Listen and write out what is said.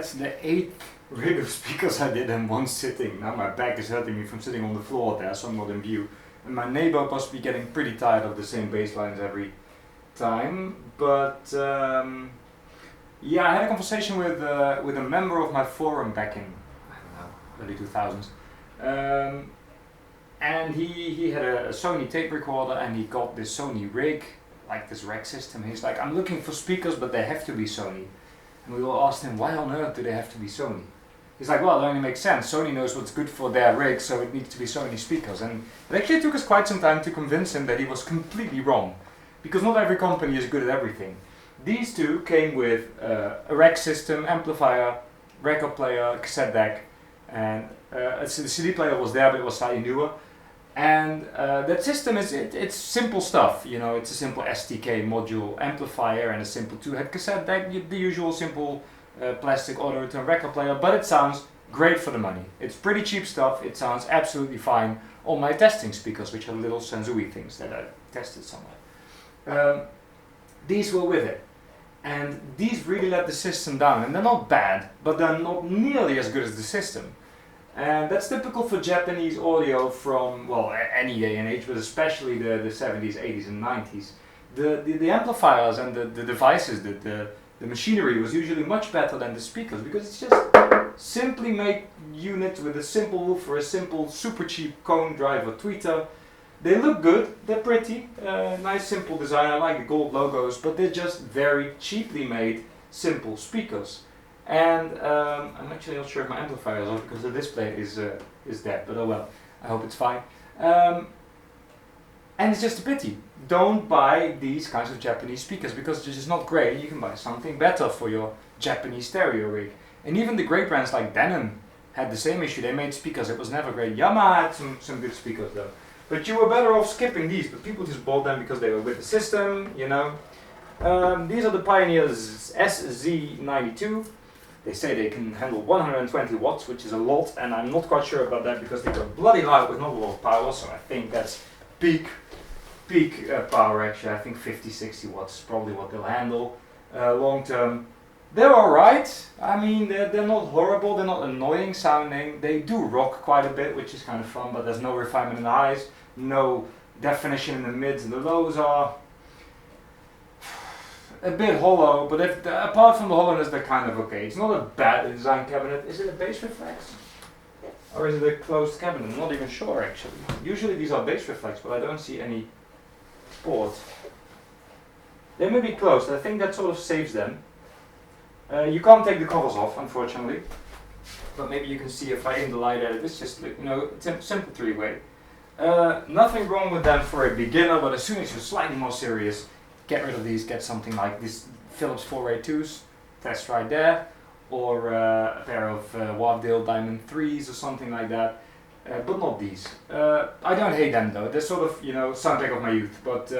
that's the 8th rig of speakers I did in one sitting. Now my back is hurting me from sitting on the floor there, so I'm not in view. And my neighbor must be getting pretty tired of the same bass lines every time. But yeah, I had a conversation with a member of my forum back in, I don't know, early 2000s. And he had a Sony tape recorder, and he got this Sony rig, like this rack system. He's like, I'm looking for speakers, but they have to be Sony. And we all asked him, why on earth do they have to be Sony? He's like, well, it only makes sense. Sony knows what's good for their rig, so it needs to be Sony speakers. And it actually took us quite some time to convince him that he was completely wrong, because not every company is good at everything. These two came with a rack system, amplifier, record player, cassette deck, and the CD player was there, but it was slightly newer. And that system it's simple stuff, you know, it's a simple STK module amplifier and a simple 2-head cassette deck, the usual simple plastic auto return record player, but it sounds great for the money. It's pretty cheap stuff, it sounds absolutely fine on my testing speakers, which are little Senzui things that I tested somewhere. These were with it, and these really let the system down, and they're not bad, but they're not nearly as good as the system. And that's typical for Japanese audio from, well, any day and age, but especially the 70s, 80s and 90s. The amplifiers and the devices, the machinery was usually much better than the speakers, because it's just simply made unit with a simple woofer, a simple super cheap cone driver tweeter. They look good, they're pretty, nice simple design, I like the gold logos, but they're just very cheaply made simple speakers. And I'm actually not sure if my amplifier is off because the display is dead, but oh well, I hope it's fine. And it's just a pity. Don't buy these kinds of Japanese speakers because they're just not great. You can buy something better for your Japanese stereo rig. And even the great brands like Denon had the same issue. They made speakers, it was never great. Yamaha had some good speakers though. But you were better off skipping these, but people just bought them because they were with the system, you know. These are the Pioneer's S-Z92. They say they can handle 120 watts, which is a lot, and I'm not quite sure about that because they go bloody loud with not a lot of power, so I think that's peak power actually. I think 50-60 watts is probably what they'll handle long term. They're alright, I mean they're not horrible, they're not annoying sounding, they do rock quite a bit, which is kind of fun, but there's no refinement in the highs, no definition in the mids, and the lows are a bit hollow, but apart from the hollowness, they're kind of okay. It's not a bad design cabinet. Is it a bass reflex? Or is it a closed cabinet? I'm not even sure actually. Usually these are bass reflex, but I don't see any port. They may be closed, I think that sort of saves them. You can't take the covers off, unfortunately. But maybe you can see if I aim the light at it. It's just, you know, it's a simple three-way. Nothing wrong with them for a beginner, but as soon as you're slightly more serious, get rid of these, get something like this Philips 482s, test right there, or a pair of Wavdale Diamond 3s or something like that, but not these. I don't hate them though, they're sort of, you know, soundtrack of my youth, but